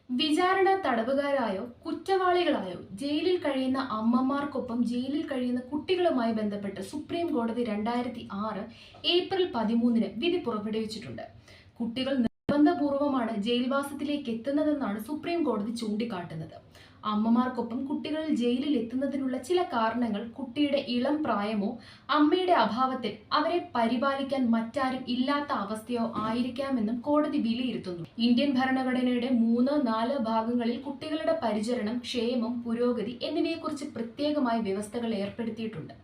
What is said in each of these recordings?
വിചാരണ തടവുകാരായോ കുറ്റവാളികളായോ ജയിലിൽ കഴിയുന്ന അമ്മമാർക്കൊപ്പം ജയിലിൽ കഴിയുന്ന കുട്ടികളുമായി ബന്ധപ്പെട്ട് സുപ്രീം കോടതി 2006 ഏപ്രിൽ 13 വിധി പുറപ്പെടുവിച്ചിട്ടുണ്ട്. കുട്ടികൾ നിർബന്ധപൂർവമാണ് ജയിൽവാസത്തിലേക്ക് എത്തുന്നതെന്നാണ് സുപ്രീം കോടതി ചൂണ്ടിക്കാട്ടുന്നത്. അമ്മമാർക്കൊപ്പം കുട്ടികൾ ജയിലിൽ എത്തുന്നതിനുള്ള ചില കാരണങ്ങൾ കുട്ടിയുടെ ഇളം പ്രായമോ അമ്മയുടെ അഭാവത്തിൽ അവരെ പരിപാലിക്കാൻ മറ്റാരും ഇല്ലാത്ത അവസ്ഥയോ ആയിരിക്കാമെന്നും കോടതി വിലയിരുത്തുന്നു. ഇന്ത്യൻ ഭരണഘടനയുടെ 3, 4 ഭാഗങ്ങളിൽ കുട്ടികളുടെ പരിചരണം, ക്ഷേമം, പുരോഗതി എന്നിവയെക്കുറിച്ച് പ്രത്യേകമായി വ്യവസ്ഥകൾ ഏർപ്പെടുത്തിയിട്ടുണ്ട്.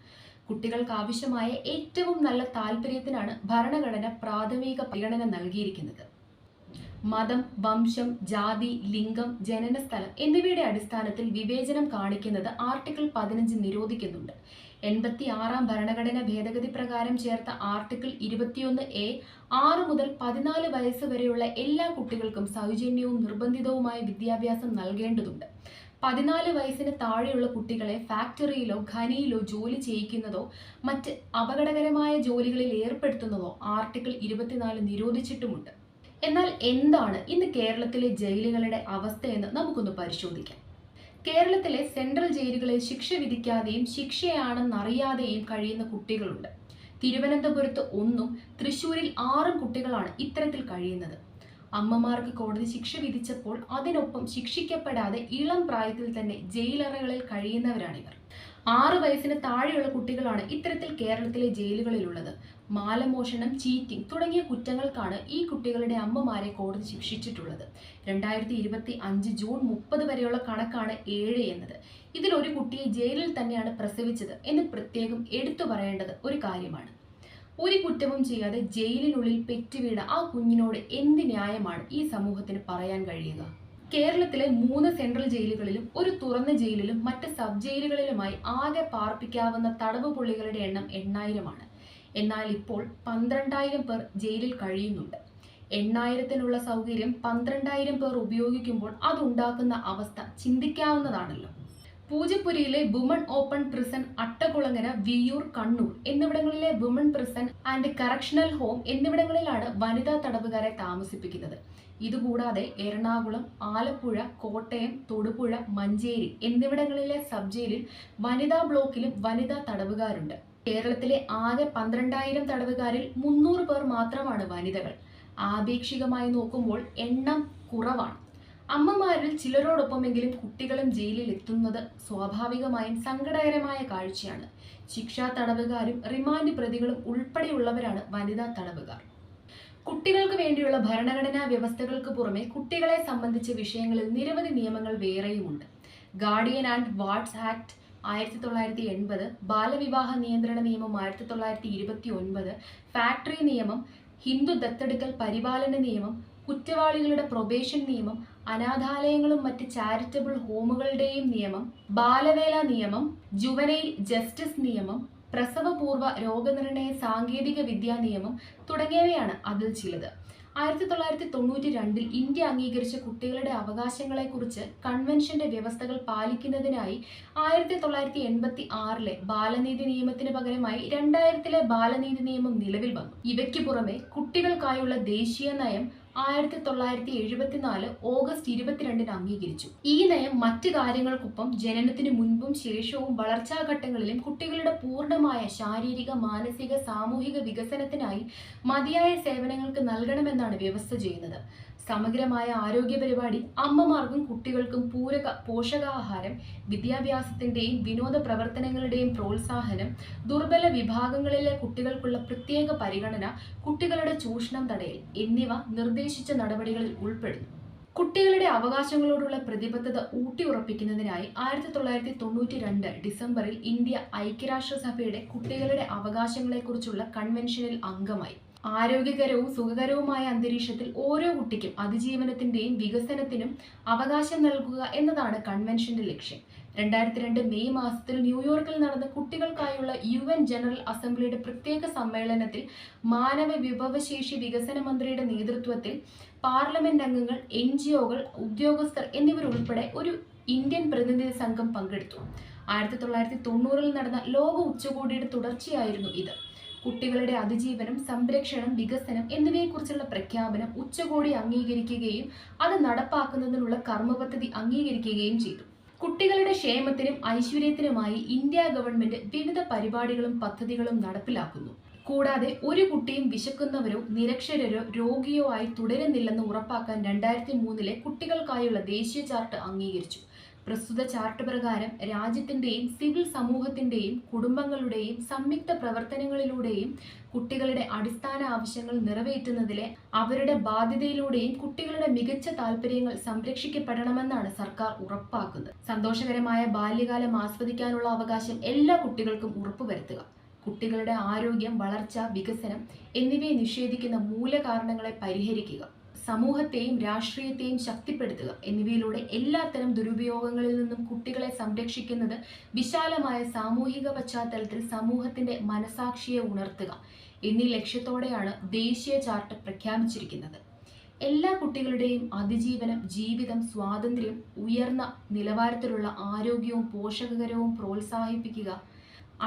കുട്ടികൾക്ക് ആവശ്യമായ ഏറ്റവും നല്ല താല്പര്യത്തിനാണ് ഭരണഘടന പ്രാഥമിക പരിഗണന നൽകിയിരിക്കുന്നത്. മതം, വംശം, ജാതി, ലിംഗം, ജനനസ്ഥലം എന്നിവയുടെ അടിസ്ഥാനത്തിൽ വിവേചനം കാണിക്കുന്നത് ആർട്ടിക്കിൾ 15 നിരോധിക്കുന്നുണ്ട്. 86-ാം ഭരണഘടന ഭേദഗതി പ്രകാരം ചേർത്ത ആർട്ടിക്കിൾ 21A 6 മുതൽ 14 വയസ്സ് വരെയുള്ള എല്ലാ കുട്ടികൾക്കും സൗജന്യവും നിർബന്ധിതവുമായ വിദ്യാഭ്യാസം നൽകേണ്ടതുണ്ട്. 14 വയസ്സിന് താഴെയുള്ള കുട്ടികളെ ഫാക്ടറിയിലോ ഖനിയിലോ ജോലി ചെയ്യിക്കുന്നതോ മറ്റ് അപകടകരമായ ജോലികളിൽ ഏർപ്പെടുത്തുന്നതോ ആർട്ടിക്കിൾ 24 നിരോധിച്ചിട്ടുമുണ്ട്. എന്നാൽ എന്താണ് ഇന്ന് കേരളത്തിലെ ജയിലുകളുടെ അവസ്ഥയെന്ന് നമുക്കൊന്ന് പരിശോധിക്കാം. കേരളത്തിലെ സെൻട്രൽ ജയിലുകളിൽ ശിക്ഷ വിധിക്കാതെയും ശിക്ഷയാണെന്നറിയാതെയും കഴിയുന്ന കുട്ടികളുണ്ട്. തിരുവനന്തപുരത്ത് 1ഉം തൃശ്ശൂരിൽ 6ഉം കുട്ടികളാണ് ഇത്തരത്തിൽ കഴിയുന്നത്. അമ്മമാർക്ക് കോടതി ശിക്ഷ വിധിച്ചപ്പോൾ അതിനൊപ്പം ശിക്ഷിക്കപ്പെടാതെ ഇളം പ്രായത്തിൽ തന്നെ ജയിലറകളിൽ കഴിയുന്നവരാണിവർ. 6 വയസ്സിന് താഴെയുള്ള കുട്ടികളാണ് ഇത്തരത്തിൽ കേരളത്തിലെ ജയിലുകളിലുള്ളത്. മാലമോഷണം, ചീറ്റിംഗ് തുടങ്ങിയ കുറ്റങ്ങൾക്കാണ് ഈ കുട്ടികളുടെ അമ്മമാരെ കോടതി ശിക്ഷിച്ചിട്ടുള്ളത്. 2025 ജൂൺ 30 വരെയുള്ള കണക്കാണ് 7 എന്നത്. ഇതിൽ ഒരു കുട്ടിയെ ജയിലിൽ തന്നെയാണ് പ്രസവിച്ചത് എന്ന് പ്രത്യേകം എടുത്തു പറയേണ്ടത് ഒരു കാര്യമാണ്. ഒരു കുറ്റവും ചെയ്യാതെ ജയിലിനുള്ളിൽ പെറ്റുവീണ ആ കുഞ്ഞിനോട് എന്ത് ന്യായമാണ് ഈ സമൂഹത്തിന് പറയാൻ കഴിയുക? കേരളത്തിലെ 3 സെൻട്രൽ ജയിലുകളിലും ഒരു തുറന്ന ജയിലിലും മറ്റ് സബ് ജയിലുകളിലുമായി ആകെ പാർപ്പിക്കാവുന്ന തടവ് പുള്ളികളുടെ എണ്ണം 8000-ആണ്. എന്നാൽ ഇപ്പോൾ 12000 പേർ ജയിലിൽ കഴിയുന്നുണ്ട്. 8000-നുള്ള സൗകര്യം 12000 പേർ ഉപയോഗിക്കുമ്പോൾ അതുണ്ടാക്കുന്ന അവസ്ഥ ചിന്തിക്കാവുന്നതാണല്ലോ. പൂജപ്പുരയിലെ woman open prison, Attakulangara, Viyyur, Kannur എന്നിവിടങ്ങളിലെ woman prison and correctional home എന്നിവിടങ്ങളിലാണ് വനിതാ തടവുകാരെ താമസിപ്പിക്കുന്നത്. ഇതുകൂടാതെ എറണാകുളം, ആലപ്പുഴ, കോട്ടയം, തൊടുപുഴ, മഞ്ചേരി എന്നിവിടങ്ങളിലെ സബ് ജയിലിൽ വനിതാ ബ്ലോക്കിലും വനിതാ തടവുകാരുണ്ട്. കേരളത്തിലെ ആകെ 12000 തടവുകാരിൽ 300 പേർ മാത്രമാണ് വനിതകൾ. ആപേക്ഷികമായി നോക്കുമ്പോൾ എണ്ണം കുറവാണ്. അമ്മമാരിൽ ചിലരോടൊപ്പമെങ്കിലും കുട്ടികളും ജയിലിൽ എത്തുന്നത് സ്വാഭാവികമായും സങ്കടകരമായ കാഴ്ചയാണ്. ശിക്ഷാ തടവുകാരും റിമാൻഡ് പ്രതികളും ഉൾപ്പെടെയുള്ളവരാണ് വനിതാ തടവുകാർ. കുട്ടികൾക്ക് വേണ്ടിയുള്ള ഭരണഘടനാ വ്യവസ്ഥകൾക്ക് പുറമെ കുട്ടികളെ സംബന്ധിച്ച വിഷയങ്ങളിൽ നിരവധി നിയമങ്ങൾ വേറെയുമുണ്ട്. ഗാർഡിയൻ ആൻഡ് വാർഡ്സ് ആക്ട് 1980, ബാലവിവാഹ നിയന്ത്രണ നിയമം 1929, ഫാക്ടറി നിയമം, ഹിന്ദു ദത്തെടുക്കൽ പരിപാലന നിയമം, കുറ്റവാളികളുടെ പ്രൊബേഷൻ നിയമം, അനാഥാലയങ്ങളും മറ്റ് ചാരിറ്റബിൾ ഹോമുകളുടെയും നിയമം, ബാലവേല നിയമം, ജുവനൈൽ ജസ്റ്റിസ് നിയമം, പ്രസവപൂർവ്വ രോഗനിർണയ സാങ്കേതിക വിദ്യാ നിയമം തുടങ്ങിയവയാണ് അതിൽ ചിലത്. 1992 ഇന്ത്യ അംഗീകരിച്ച കുട്ടികളുടെ അവകാശങ്ങളെക്കുറിച്ച് കൺവെൻഷന്റെ വ്യവസ്ഥകൾ പാലിക്കുന്നതിനായി 1986 ബാലനീതി നിയമത്തിന് പകരമായി 2000 ബാലനീതി നിയമം നിലവിൽ വന്നു. ഇവയ്ക്ക് പുറമെ കുട്ടികൾക്കായുള്ള ദേശീയ നയം 1974 ഓഗസ്റ്റ് 22 അംഗീകരിച്ചു. ഈ നയം മറ്റ് കാര്യങ്ങൾക്കൊപ്പം ജനനത്തിന് മുൻപും ശേഷവും വളർച്ചാഘട്ടങ്ങളിലും കുട്ടികളുടെ പൂർണ്ണമായ ശാരീരിക, മാനസിക, സാമൂഹിക വികസനത്തിനായി മതിയായ സേവനങ്ങൾക്ക് നൽകണമെന്നാണ് വ്യവസ്ഥ ചെയ്യുന്നത്. സമഗ്രമായ ആരോഗ്യ പരിപാടി, അമ്മമാർക്കും കുട്ടികൾക്കും പൂരക പോഷകാഹാരം, വിദ്യാഭ്യാസത്തിന്റെയും വിനോദ പ്രവർത്തനങ്ങളുടെയും പ്രോത്സാഹനം, ദുർബല വിഭാഗങ്ങളിലെ കുട്ടികൾക്കുള്ള പ്രത്യേക പരിഗണന, കുട്ടികളുടെ ചൂഷണം തടയൽ എന്നിവ നിർദ്ദേശിച്ച നടപടികളിൽ ഉൾപ്പെടുന്നു. കുട്ടികളുടെ അവകാശങ്ങളോടുള്ള പ്രതിബദ്ധത ഊട്ടിയുറപ്പിക്കുന്നതിനായി 1992 ഡിസംബറിൽ ഇന്ത്യ ഐക്യരാഷ്ട്രസഭയുടെ കുട്ടികളുടെ അവകാശങ്ങളെക്കുറിച്ചുള്ള കൺവെൻഷനിൽ അംഗമായി. ആരോഗ്യകരവും സുഖകരവുമായ അന്തരീക്ഷത്തിൽ ഓരോ കുട്ടിക്കും അതിജീവനത്തിന്റെയും വികസനത്തിനും അവകാശം നൽകുക എന്നതാണ് കൺവെൻഷന്റെ ലക്ഷ്യം. 2002 മെയ് മാസത്തിൽ ന്യൂയോർക്കിൽ നടന്ന കുട്ടികൾക്കായുള്ള UN ജനറൽ അസംബ്ലിയുടെ പ്രത്യേക സമ്മേളനത്തിൽ മാനവ വിഭവശേഷി വികസന മന്ത്രിയുടെ നേതൃത്വത്തിൽ പാർലമെന്റ് അംഗങ്ങൾ, NGOകൾ, ഉദ്യോഗസ്ഥർ എന്നിവരുൾപ്പെടെ ഒരു ഇന്ത്യൻ പ്രതിനിധി സംഘം പങ്കെടുത്തു. 1990 നടന്ന ലോക ഉച്ചകോടിയുടെ തുടർച്ചയായിരുന്നു ഇത്. കുട്ടികളുടെ അതിജീവനം, സംരക്ഷണം, വികസനം എന്നിവയെക്കുറിച്ചുള്ള പ്രഖ്യാപനം ഉച്ചകോടി അംഗീകരിക്കുകയും അത് നടപ്പാക്കുന്നതിനുള്ള കർമ്മപദ്ധതി അംഗീകരിക്കുകയും ചെയ്തു. കുട്ടികളുടെ ക്ഷേമത്തിനും ഐശ്വര്യത്തിനുമായി ഇന്ത്യ ഗവൺമെന്റ് വിവിധ പരിപാടികളും പദ്ധതികളും നടപ്പിലാക്കുന്നു. കൂടാതെ ഒരു കുട്ടിയും വിശക്കുന്നവരോ നിരക്ഷരരോ രോഗിയോ ആയി തുടരുന്നില്ലെന്ന് ഉറപ്പാക്കാൻ 2003 കുട്ടികൾക്കായുള്ള ദേശീയ ചാർട്ട് അംഗീകരിച്ചു. പ്രസ്തുത ചാർട്ട് പ്രകാരം രാജ്യത്തിന്റെയും സിവിൽ സമൂഹത്തിന്റെയും കുടുംബങ്ങളുടെയും സംയുക്ത പ്രവർത്തനങ്ങളിലൂടെയും കുട്ടികളുടെ അടിസ്ഥാന ആവശ്യങ്ങൾ നിറവേറ്റുന്നതിലെ അവരുടെ ബാധ്യതയിലൂടെയും കുട്ടികളുടെ മികച്ച താൽപര്യങ്ങൾ സംരക്ഷിക്കപ്പെടണമെന്നാണ് സർക്കാർ ഉറപ്പാക്കുന്നത്. സന്തോഷകരമായ ബാല്യകാലം ആസ്വദിക്കാനുള്ള അവകാശം എല്ലാ കുട്ടികൾക്കും ഉറപ്പുവരുത്തുക. കുട്ടികളുടെ ആരോഗ്യം, വളർച്ച, വികസനം എന്നിവയെ നിഷേധിക്കുന്ന മൂലകാരണങ്ങളെ പരിഹരിക്കുക. സമൂഹത്തെയും രാഷ്ട്രീയത്തെയും ശക്തിപ്പെടുത്തുക എന്നിവയിലൂടെ എല്ലാത്തരം ദുരുപയോഗങ്ങളിൽ നിന്നും കുട്ടികളെ സംരക്ഷിക്കുന്നത് വിശാലമായ സാമൂഹിക പശ്ചാത്തലത്തിൽ സമൂഹത്തിന്റെ മനസാക്ഷിയെ ഉണർത്തുക എന്നീ ലക്ഷ്യത്തോടെയാണ് ദേശീയ ചാർട്ട് പ്രഖ്യാപിച്ചിരിക്കുന്നത്. എല്ലാ കുട്ടികളുടെയും അതിജീവനം, ജീവിതം, സ്വാതന്ത്ര്യം, ഉയർന്ന നിലവാരത്തിലുള്ള ആരോഗ്യവും പോഷകകരവും പ്രോത്സാഹിപ്പിക്കുക,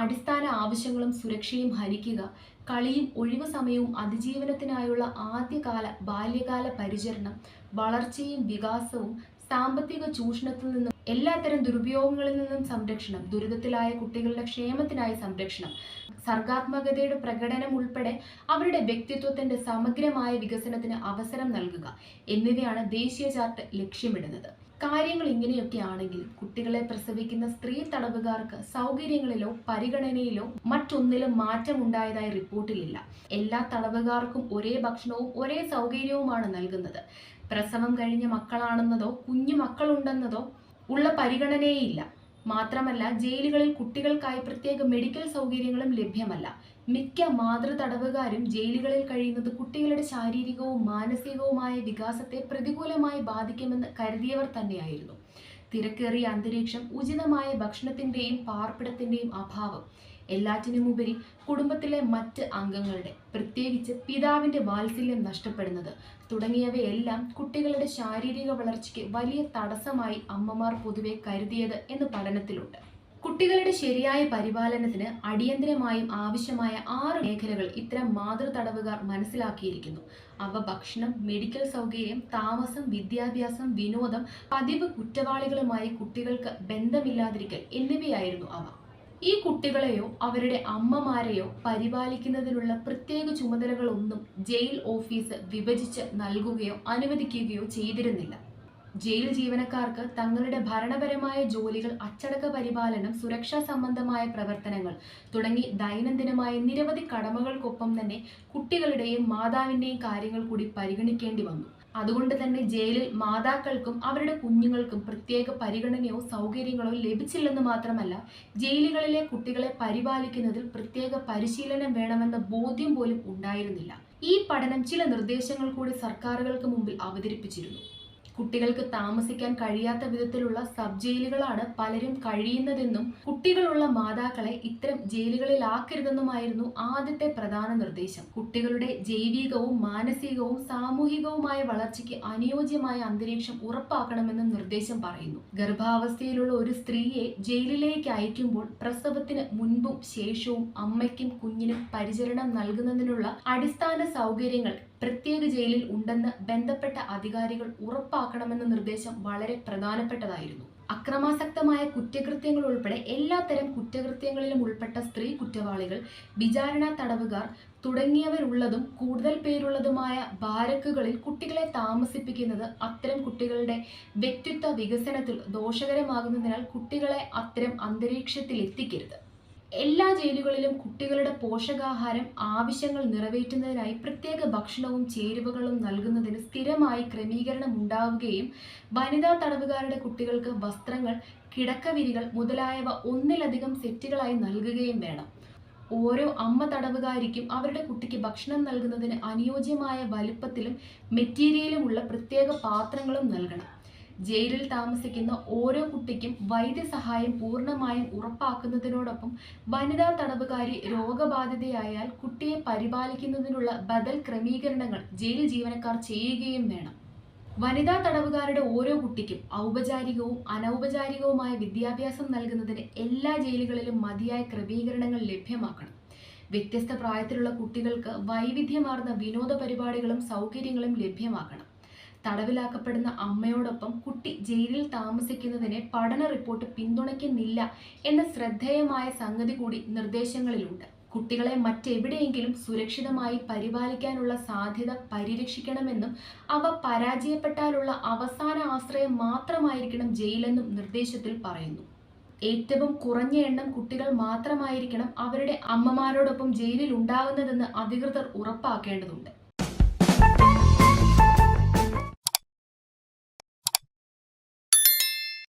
അടിസ്ഥാന ആവശ്യങ്ങളും സുരക്ഷയും ഹരിക്കുക, കളിയും ഒഴിവു സമയവും അതിജീവനത്തിനായുള്ള ആദ്യകാല ബാല്യകാല പരിചരണം, വളർച്ചയും വികാസവും, സാമ്പത്തിക ചൂഷണത്തിൽ നിന്നും എല്ലാത്തരം ദുരുപയോഗങ്ങളിൽ നിന്നും സംരക്ഷണം, ദുരിതത്തിലായ കുട്ടികളുടെ ക്ഷേമത്തിനായി സംരക്ഷണം, സർഗാത്മകതയുടെ പ്രകടനം ഉൾപ്പെടെ അവരുടെ വ്യക്തിത്വത്തിന്റെ സമഗ്രമായ വികസനത്തിന് അവസരം നൽകുക എന്നിവയാണ് ദേശീയ ചാർട്ട് ലക്ഷ്യമിടുന്നത്. കാര്യങ്ങൾ ഇങ്ങനെയൊക്കെയാണെങ്കിലും കുട്ടികളെ പ്രസവിക്കുന്ന സ്ത്രീ തടവുകാർക്ക് സൗകര്യങ്ങളിലോ പരിഗണനയിലോ മറ്റൊന്നിലും മാറ്റമുണ്ടായതായി റിപ്പോർട്ടിലില്ല. എല്ലാ തടവുകാർക്കും ഒരേ ഭക്ഷണവും ഒരേ സൗകര്യവുമാണ് നൽകുന്നത്. പ്രസവം കഴിഞ്ഞ മക്കളാണെന്നതോ കുഞ്ഞു മക്കളുണ്ടെന്നതോ ഉള്ള പരിഗണനയേയില്ല. മാത്രമല്ല, ജയിലുകളിൽ കുട്ടികൾക്കായി പ്രത്യേക മെഡിക്കൽ സൗകര്യങ്ങളും ലഭ്യമല്ല. മിക്ക മാതൃ തടവുകാരും ജയിലുകളിൽ കഴിയുന്നത് കുട്ടികളുടെ ശാരീരികവും മാനസികവുമായ വികാസത്തെ പ്രതികൂലമായി ബാധിക്കുമെന്ന് കരുതിയവർ തന്നെയായിരുന്നു. തിരക്കേറിയ അന്തരീക്ഷം, ഉചിതമായ ഭക്ഷണത്തിന്റെയും പാർപ്പിടത്തിന്റെയും അഭാവം, എല്ലാറ്റിനുമുപരി കുടുംബത്തിലെ മറ്റ് അംഗങ്ങളുടെ, പ്രത്യേകിച്ച് പിതാവിന്റെ വാത്സല്യം നഷ്ടപ്പെടുന്നത് തുടങ്ങിയവയെല്ലാം കുട്ടികളുടെ ശാരീരിക വളർച്ചയ്ക്ക് വലിയ തടസ്സമായി അമ്മമാർ പൊതുവെ കരുതിയത് എന്ന് പഠനത്തിലുണ്ട്. കുട്ടികളുടെ ശരിയായ പരിപാലനത്തിന് അടിയന്തരമായും ആവശ്യമായ 6 മേഖലകൾ ഇത്തരം മാതൃ തടവുകാർ മനസ്സിലാക്കിയിരിക്കുന്നു. അവ ഭക്ഷണം, മെഡിക്കൽ സൗകര്യം, താമസം, വിദ്യാഭ്യാസം, വിനോദം, പതിവ് കുറ്റവാളികളുമായി കുട്ടികൾക്ക് ബന്ധമില്ലാതിരിക്കൽ എന്നിവയായിരുന്നു അവ. ഈ കുട്ടികളെയോ അവരുടെ അമ്മമാരെയോ പരിപാലിക്കുന്നതിനുള്ള പ്രത്യേക ചുമതലകളൊന്നും ജയിൽ ഓഫീസ് വിഭജിച്ച് നൽകുകയോ അനുവദിക്കുകയോ ചെയ്തിരുന്നില്ല. ജയിൽ ജീവനക്കാർക്ക് തങ്ങളുടെ ഭരണപരമായ ജോലികൾ, അച്ചടക്ക പരിപാലനം, സുരക്ഷാ സംബന്ധമായ പ്രവർത്തനങ്ങൾ തുടങ്ങി ദൈനംദിനമായ നിരവധി കടമകൾക്കൊപ്പം തന്നെ കുട്ടികളുടെയും മാതാവിന്റെയും കാര്യങ്ങൾ കൂടി പരിഗണിക്കേണ്ടി വന്നു. അതുകൊണ്ട് തന്നെ ജയിലിൽ മാതാക്കൾക്കും അവരുടെ കുഞ്ഞുങ്ങൾക്കും പ്രത്യേക പരിഗണനയോ സൗകര്യങ്ങളോ ലഭിച്ചില്ലെന്ന് മാത്രമല്ല, ജയിലുകളിലെ കുട്ടികളെ പരിപാലിക്കുന്നതിൽ പ്രത്യേക പരിശീലനം വേണമെന്ന ബോധ്യം പോലും ഉണ്ടായിരുന്നില്ല. ഈ പഠനം ചില നിർദ്ദേശങ്ങൾ കൂടി സർക്കാരുകൾക്ക് മുമ്പിൽ അവതരിപ്പിച്ചിരുന്നു. കുട്ടികൾക്ക് താമസിക്കാൻ കഴിയാത്ത വിധത്തിലുള്ള സബ് ജയിലുകളാണ് പലരും കഴിയുന്നതെന്നും കുട്ടികളുള്ള മാതാക്കളെ ഇത്തരം ജയിലുകളിലാക്കരുതെന്നുമായിരുന്നു ആദ്യത്തെ പ്രധാന നിർദ്ദേശം. കുട്ടികളുടെ ജൈവികവും മാനസികവും സാമൂഹികവുമായ വളർച്ചയ്ക്ക് അനുയോജ്യമായ അന്തരീക്ഷം ഉറപ്പാക്കണമെന്നും നിർദ്ദേശം പറയുന്നു. ഗർഭാവസ്ഥയിലുള്ള ഒരു സ്ത്രീയെ ജയിലിലേക്ക് അയക്കുമ്പോൾ പ്രസവത്തിന് മുൻപും ശേഷവും അമ്മയ്ക്കും കുഞ്ഞിനും പരിചരണം നൽകുന്നതിനുള്ള അടിസ്ഥാന സൗകര്യങ്ങൾ പ്രത്യേക ജയിലിൽ ഉണ്ടെന്ന് ബന്ധപ്പെട്ട അധികാരികൾ ഉറപ്പാക്കണമെന്ന നിർദ്ദേശം വളരെ പ്രധാനപ്പെട്ടതായിരുന്നു. അക്രമാസക്തമായ കുറ്റകൃത്യങ്ങൾ ഉൾപ്പെടെ എല്ലാത്തരം കുറ്റകൃത്യങ്ങളിലും ഉൾപ്പെട്ട സ്ത്രീ കുറ്റവാളികൾ, വിചാരണ തടവുകാർ തുടങ്ങിയവരുള്ളതും കൂടുതൽ പേരുള്ളതുമായ ബാരക്കുകളിൽ കുട്ടികളെ താമസിപ്പിക്കുന്നത് അത്തരം കുട്ടികളുടെ വ്യക്തിത്വ വികസനത്തിൽ ദോഷകരമാകുന്നതിനാൽ കുട്ടികളെ അത്തരം അന്തരീക്ഷത്തിൽ എത്തിക്കരുത്. എല്ലാ ജയിലുകളിലും കുട്ടികളുടെ പോഷകാഹാരം ആവശ്യങ്ങൾ നിറവേറ്റുന്നതിനായി പ്രത്യേക ഭക്ഷണവും ചേരുവകളും നൽകുന്നതിന് സ്ഥിരമായി ക്രമീകരണം ഉണ്ടാവുകയും വനിതാ തടവുകാരുടെ കുട്ടികൾക്ക് വസ്ത്രങ്ങൾ, കിടക്കവിരികൾ മുതലായവ ഒന്നിലധികം സെറ്റുകളായി നൽകുകയും വേണം. ഓരോ അമ്മ തടവുകാരിക്കും അവരുടെ കുട്ടിക്ക് ഭക്ഷണം നൽകുന്നതിന് അനുയോജ്യമായ വലുപ്പത്തിലും മെറ്റീരിയലുമുള്ള പ്രത്യേക പാത്രങ്ങളും നൽകണം. ജയിലിൽ താമസിക്കുന്ന ഓരോ കുട്ടിക്കും വൈദ്യസഹായം പൂർണ്ണമായും ഉറപ്പാക്കുന്നതിനോടൊപ്പം വനിതാ തടവുകാരി രോഗബാധിതയായാൽ കുട്ടിയെ പരിപാലിക്കുന്നതിനുള്ള ബദൽ ക്രമീകരണങ്ങൾ ജയിൽ ജീവനക്കാർ ചെയ്യുകയും വേണം. വനിതാ തടവുകാരുടെ ഓരോ കുട്ടിക്കും ഔപചാരികവും അനൗപചാരികവുമായ വിദ്യാഭ്യാസം നൽകുന്നതിന് എല്ലാ ജയിലുകളിലും മതിയായ ക്രമീകരണങ്ങൾ ലഭ്യമാക്കണം. വ്യത്യസ്ത പ്രായത്തിലുള്ള കുട്ടികൾക്ക് വൈവിധ്യമാർന്ന വിനോദ പരിപാടികളും സൗകര്യങ്ങളും ലഭ്യമാക്കണം. തടവിലാക്കപ്പെടുന്ന അമ്മയോടൊപ്പം കുട്ടി ജയിലിൽ താമസിക്കുന്നതിനെ പഠന റിപ്പോർട്ട് പിന്തുണയ്ക്കുന്നില്ല എന്ന ശ്രദ്ധേയമായ സംഗതി കൂടി നിർദ്ദേശങ്ങളിലുണ്ട്. കുട്ടികളെ മറ്റെവിടെയെങ്കിലും സുരക്ഷിതമായി പരിപാലിക്കാനുള്ള സാധ്യത പരിരക്ഷിക്കണമെന്നും അവ പരാജയപ്പെട്ടാലുള്ള അവസാന ആശ്രയം മാത്രമായിരിക്കണം ജയിലെന്നും നിർദ്ദേശത്തിൽ പറയുന്നു. ഏറ്റവും കുറഞ്ഞ എണ്ണം കുട്ടികൾ മാത്രമായിരിക്കണം അവരുടെ അമ്മമാരോടൊപ്പം ജയിലിൽ ഉണ്ടാകുന്നതെന്ന് അധികൃതർ ഉറപ്പാക്കേണ്ടതുണ്ട്.